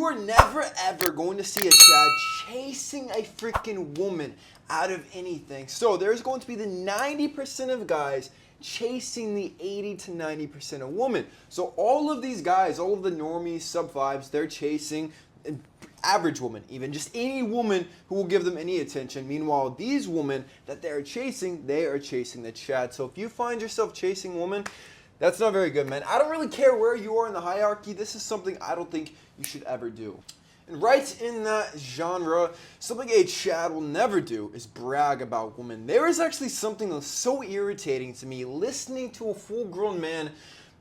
are never ever going to see a Chad chasing a freaking woman out of anything. So there's going to be the 90% of guys chasing the 80 to 90% of women. So all of these guys, all of the normies, sub-5s, they're chasing an average woman, even just any woman who will give them any attention. Meanwhile, these women that they're chasing, they are chasing the Chad. So if you find yourself chasing women, that's not very good, man. I don't really care where you are in the hierarchy. This is something I don't think you should ever do. And right in that genre, something a Chad will never do is brag about women. There is actually something that's so irritating to me listening to a full-grown man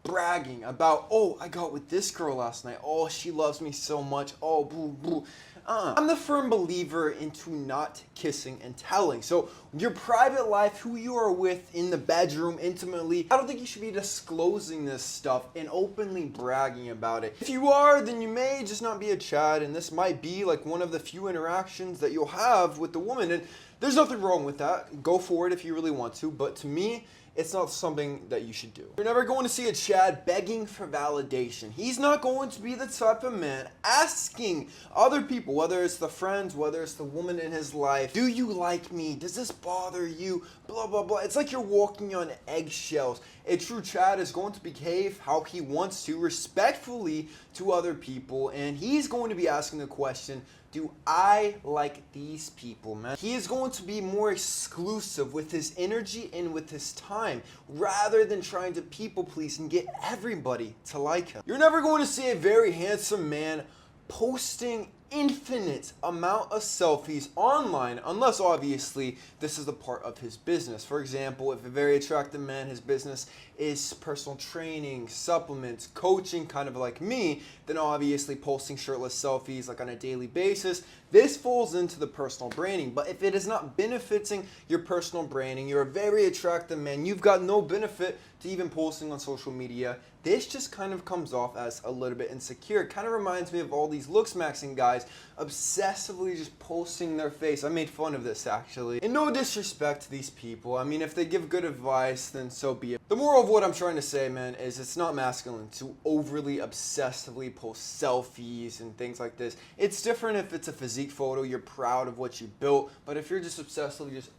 bragging about, oh, I got with this girl last night. Oh, she loves me so much. Oh, boo, boo. I'm the firm believer into not kissing and telling. So your private life, who you are with in the bedroom intimately, I don't think you should be disclosing this stuff and openly bragging about it. If you are, then you may just not be a Chad, and this might be like one of the few interactions that you'll have with the woman. And there's nothing wrong with that. Go for it if you really want to, but to me, it's not something that you should do. You're never going to see a Chad begging for validation. He's not going to be the type of man asking other people, whether it's the friends, whether it's the woman in his life, do you like me? Does this bother you? Blah, blah, blah. It's like you're walking on eggshells. A true Chad is going to behave how he wants to, respectfully to other people, and he's going to be asking the question, do I like these people, man? He is going to be more exclusive with his energy and with his time, rather than trying to people please and get everybody to like him. You're never going to see a very handsome man posting infinite amount of selfies online, unless obviously this is a part of his business. For example, if a very attractive man, his business is personal training, supplements, coaching, kind of like me, then obviously posting shirtless selfies like on a daily basis, this falls into the personal branding. But if it is not benefiting your personal branding, you're a very attractive man, you've got no benefit to even posting on social media, this just kind of comes off as a little bit insecure. It kind of reminds me of all these looks maxing guys obsessively just posting their face. I made fun of this actually. And no disrespect to these people. I mean, if they give good advice, then so be it. The moral of what I'm trying to say, man, is it's not masculine to overly obsessively post selfies and things like this. It's different if it's a physique photo, you're proud of what you built, but if you're just obsessively just,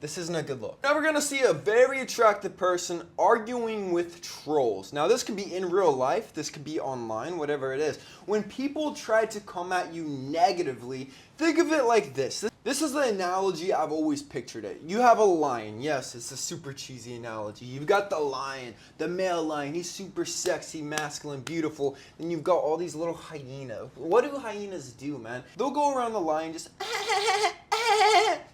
this isn't a good look. Now we're gonna see a very attractive person arguing with trolls. Now this could be in real life, this could be online, whatever it is. When people try to come at you negatively, think of it like this. This is the analogy I've always pictured it. You have a lion. Yes, it's a super cheesy analogy. You've got the lion, the male lion. He's super sexy, masculine, beautiful. Then you've got all these little hyenas. What do hyenas do, man? They'll go around the lion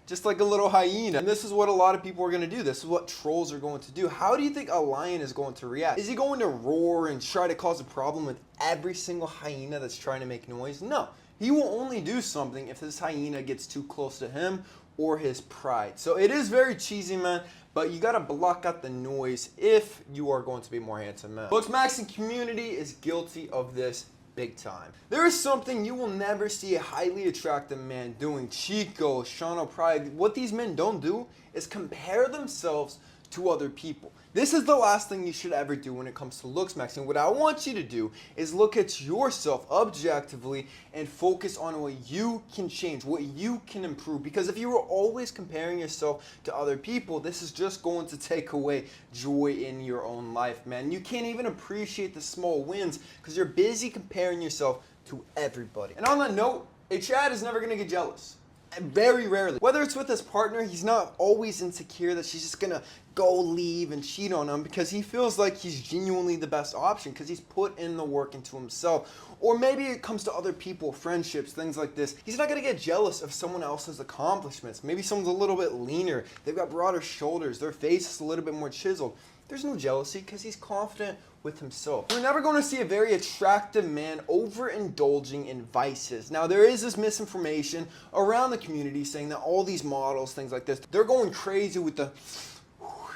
just like a little hyena. And this is what a lot of people are going to do. This is what trolls are going to do. How do you think a lion is going to react? Is he going to roar and try to cause a problem with every single hyena that's trying to make noise? No. He will only do something if this hyena gets too close to him or his pride. So it is very cheesy, man, but you gotta block out the noise if you are going to be more handsome, man. Looks maxing community is guilty of this big time. There is something you will never see a highly attractive man doing. Chico, Sean O'Pride, what these men don't do is compare themselves to other people. This is the last thing you should ever do when it comes to looks maxing. What I want you to do is look at yourself objectively and focus on what you can change, what you can improve. Because if you are always comparing yourself to other people, this is just going to take away joy in your own life, man. You can't even appreciate the small wins because you're busy comparing yourself to everybody. And on that note, a Chad is never going to get jealous. Very rarely. Whether it's with his partner, he's not always insecure that she's just gonna go leave and cheat on him because he feels like he's genuinely the best option because he's put in the work into himself. Or maybe it comes to other people, friendships, things like this. He's not gonna get jealous of someone else's accomplishments. Maybe someone's a little bit leaner, they've got broader shoulders, their face is a little bit more chiseled. There's no jealousy because he's confident with himself. We're never going to see a very attractive man overindulging in vices. Now, there is this misinformation around the community saying that all these models, things like this, they're going crazy with the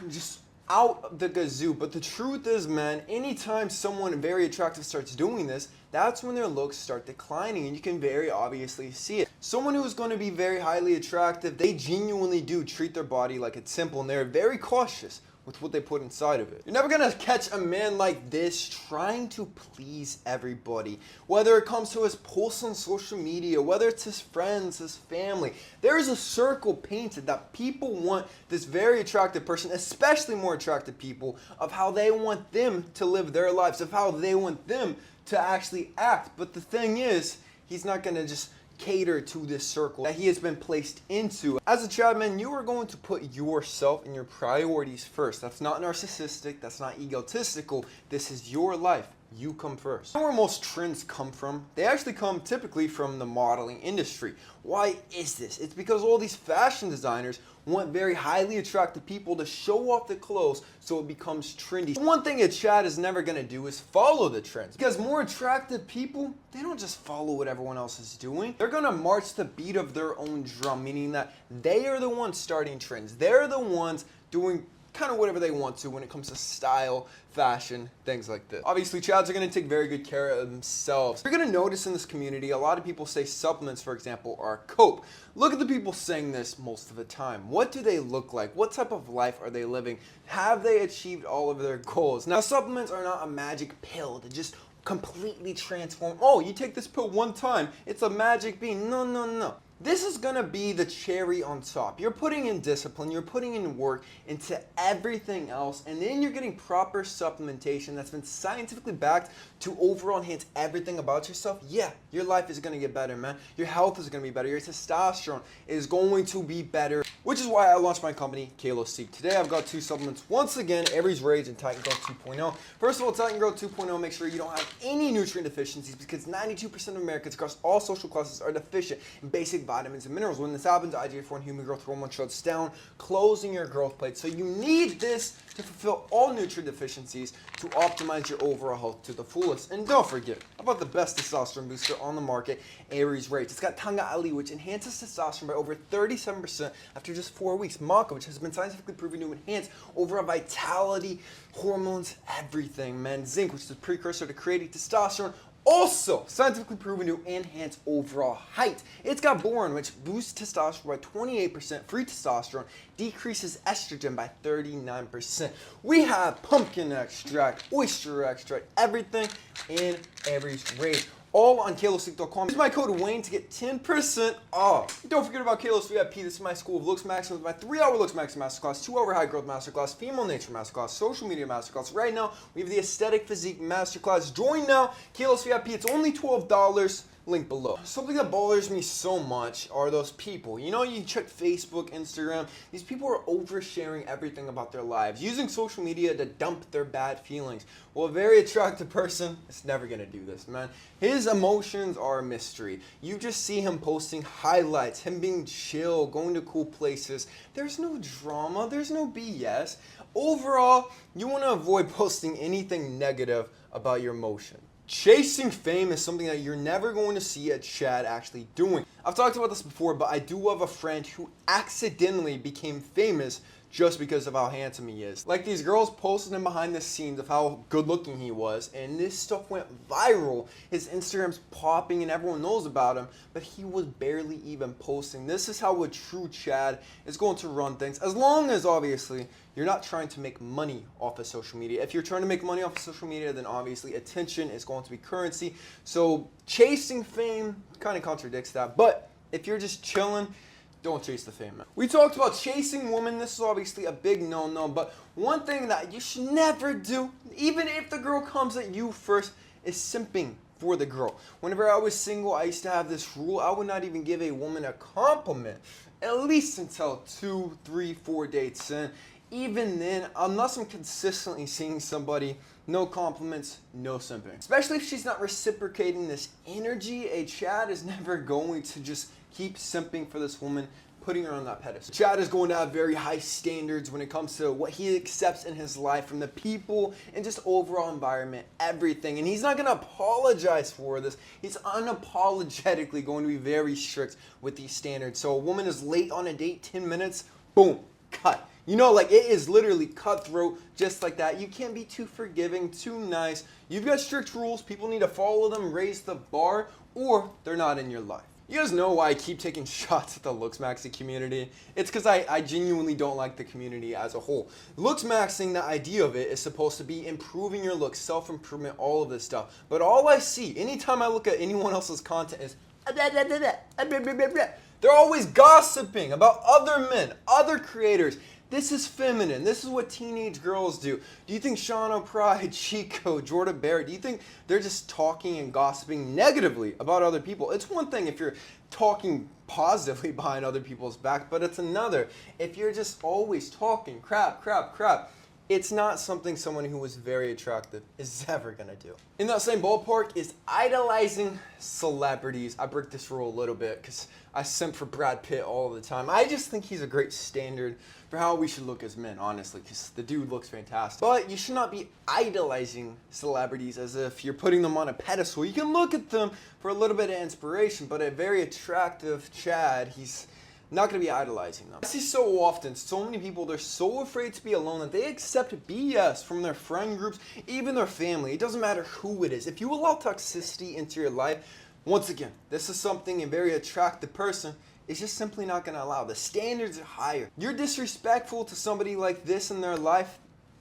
just out the gazoo. But the truth is, man, anytime someone very attractive starts doing this, that's when their looks start declining, and you can very obviously see it. Someone who's going to be very highly attractive, they genuinely do treat their body like it's simple, and they're very cautious with what they put inside of it. You're never gonna catch a man like this trying to please everybody. Whether it comes to his posts on social media, whether it's his friends, his family, there is a circle painted that people want this very attractive person, especially more attractive people, of how they want them to live their lives, of how they want them to actually act. But the thing is, he's not gonna just cater to this circle that he has been placed into. As a Chad man, you are going to put yourself and your priorities first. That's not narcissistic, that's not egotistical. This is your life. You come first. You know where most trends come from? They actually come typically from the modeling industry. Why is this? It's because all these fashion designers want very highly attractive people to show off the clothes so it becomes trendy. One thing a Chad is never going to do is follow the trends, because more attractive people, they don't just follow what everyone else is doing. They're going to march to the beat of their own drum, meaning that they are the ones starting trends. They're the ones doing kind of whatever they want to when it comes to style, fashion, things like this. Obviously, Chads are going to take very good care of themselves. You're going to notice in this community, a lot of people say supplements, for example, are cope. Look at the people saying this most of the time. What do they look like? What type of life are they living? Have they achieved all of their goals? Now, supplements are not a magic pill to just completely transform. Oh, you take this pill one time, it's a magic bean. No, no, no. This is going to be the cherry on top. You're putting in discipline, you're putting in work into everything else, and then you're getting proper supplementation that's been scientifically backed to overall enhance everything about yourself. Yeah, your life is going to get better, man. Your health is going to be better. Your testosterone is going to be better, which is why I launched my company, Kalosique. Today I've got two supplements. Once again, Aries Rage and Titan Growth 2.0. First of all, Titan Growth 2.0, make sure you don't have any nutrient deficiencies, because 92% of Americans across all social classes are deficient in basic vitamins and minerals. When this happens, IGF-1 and human growth hormone shuts down, closing your growth plate. So you need this to fulfill all nutrient deficiencies to optimize your overall health to the fullest. And don't forget about the best testosterone booster on the market, Aries Rage. It's got Tanga Ali, which enhances testosterone by over 37% after just 4 weeks. Maca, which has been scientifically proven to enhance overall vitality, hormones, everything, man. Zinc, which is a precursor to creating testosterone, also scientifically proven to enhance overall height. It's got boron, which boosts testosterone by 28%, free testosterone, decreases estrogen by 39%. We have pumpkin extract, oyster extract, everything in Aries Rage. All on kalosique.com. Use my code Wayne to get 10% off. Don't forget about Kalos VIP. This is my school of looks maximum with my 3-hour looks maximum masterclass, 2-hour high growth masterclass, female nature masterclass, social media masterclass. Right now, we have the aesthetic physique masterclass. Join now, Kalos VIP. It's only $12. Link below. Something that bothers me so much are those people. You know, you check Facebook, Instagram, these people are oversharing everything about their lives, using social media to dump their bad feelings. Well, a very attractive person is never gonna do this, man. His emotions are a mystery. You just see him posting highlights, him being chill, going to cool places. There's no drama, there's no BS. Overall, you wanna avoid posting anything negative about your emotion. Chasing fame is something that you're never going to see a Chad actually doing. I've talked about this before, but I do have a friend who accidentally became famous just because of how handsome he is. Like, these girls posted him behind the scenes of how good looking he was, and this stuff went viral. His Instagram's popping and everyone knows about him, but he was barely even posting. This is how a true Chad is going to run things, as long as obviously you're not trying to make money off of social media. If you're trying to make money off of social media, then obviously attention is going to be currency. So chasing fame kind of contradicts that, but if you're just chilling, don't chase the fame. We talked about chasing women. This is obviously a big no-no, but one thing that you should never do, even if the girl comes at you first, is simping for the girl. Whenever I was single, I used to have this rule. I would not even give a woman a compliment, at least until 2, 3, 4 dates in. Even then, unless I'm consistently seeing somebody, no compliments, no simping. Especially if she's not reciprocating this energy, a Chad is never going to just keep simping for this woman, putting her on that pedestal. Chad is going to have very high standards when it comes to what he accepts in his life, from the people and just overall environment, everything. And he's not going to apologize for this. He's unapologetically going to be very strict with these standards. So a woman is late on a date, 10 minutes, boom, cut. You know, like, it is literally cutthroat, just like that. You can't be too forgiving, too nice. You've got strict rules. People need to follow them, raise the bar, or they're not in your life. You guys know why I keep taking shots at the looks maxing community? It's because I genuinely don't like the community as a whole. Looks maxing, the idea of it is supposed to be improving your looks, self-improvement, all of this stuff. But all I see, anytime I look at anyone else's content is they're always gossiping about other men, other creators. This is feminine. This is what teenage girls do. Do you think Shauna Pride, Chico, Jordan Barrett, do you think they're just talking and gossiping negatively about other people? It's one thing if you're talking positively behind other people's back, but it's another if you're just always talking crap. It's not something someone who is very attractive is ever gonna do. In that same ballpark is idolizing celebrities. I break this rule a little bit because I simp for Brad Pitt all the time. I just think he's a great standard for how we should look as men, honestly, because the dude looks fantastic. But you should not be idolizing celebrities as if you're putting them on a pedestal. You can look at them for a little bit of inspiration, but a very attractive Chad, he's not going to be idolizing them. I see so often, so many people, they're so afraid to be alone that they accept BS from their friend groups, even their family. It doesn't matter who it is. If you allow toxicity into your life, once again, this is something a very attractive person is just simply not going to allow. The standards are higher. You're disrespectful to somebody like this in their life,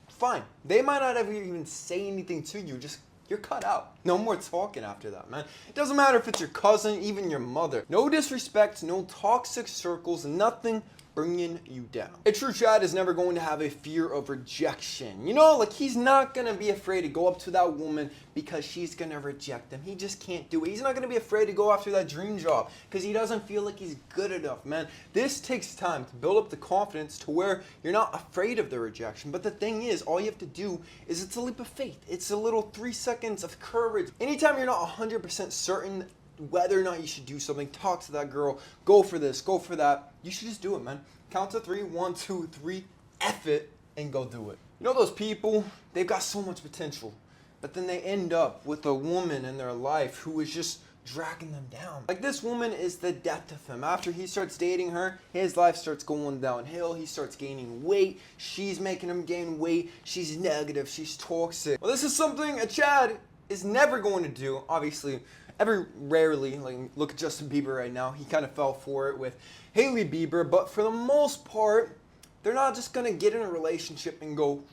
fine. They might not ever even say anything to you, just you're cut out. No more talking after that, man. It doesn't matter if it's your cousin, even your mother. No disrespect, no toxic circles, nothing bringing you down. A true Chad is never going to have a fear of rejection. You know, like he's not going to be afraid to go up to that woman because she's going to reject him. He just can't do it. He's not going to be afraid to go after that dream job because he doesn't feel like he's good enough, man. This takes time to build up the confidence to where you're not afraid of the rejection. But the thing is, all you have to do is it's a leap of faith. It's a little 3 seconds of courage. Anytime you're not 100% certain whether or not you should do something, talk to that girl, go for this, go for that. You should just do it, man. Count to 3, 1, 2, 3, F it, and go do it. You know those people, they've got so much potential, but then they end up with a woman in their life who is just dragging them down. Like this woman is the death of him. After he starts dating her, his life starts going downhill. He starts gaining weight. She's making him gain weight. She's negative. She's toxic. Well, this is something a Chad is never going to do, obviously. Rarely, like look at Justin Bieber right now. He kind of fell for it with Hailey Bieber, but for the most part, they're not just gonna get in a relationship and go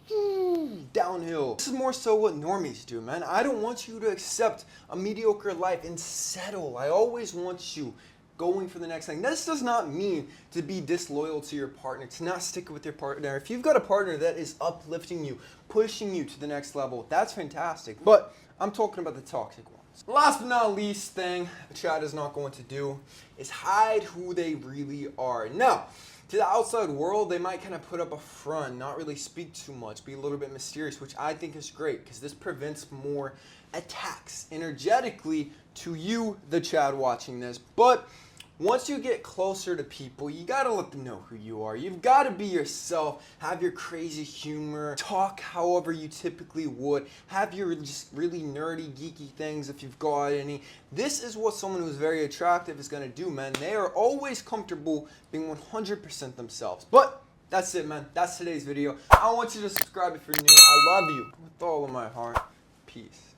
downhill. This is more so what normies do, man. I don't want you to accept a mediocre life and settle. I always want you going for the next thing. This does not mean to be disloyal to your partner, to not stick with your partner. If you've got a partner that is uplifting you, pushing you to the next level, that's fantastic. But I'm talking about the toxic ones. Last but not least thing a Chad is not going to do is hide who they really are. Now, to the outside world, they might kind of put up a front, not really speak too much, be a little bit mysterious, which I think is great because this prevents more attacks energetically to you, the Chad watching this. But once you get closer to people, you gotta let them know who you are. You've gotta be yourself, have your crazy humor, talk however you typically would, have your just really nerdy, geeky things if you've got any. This is what someone who's very attractive is gonna do, man. They are always comfortable being 100% themselves. But that's it, man. That's today's video. I want you to subscribe if you're new. I love you with all of my heart. Peace.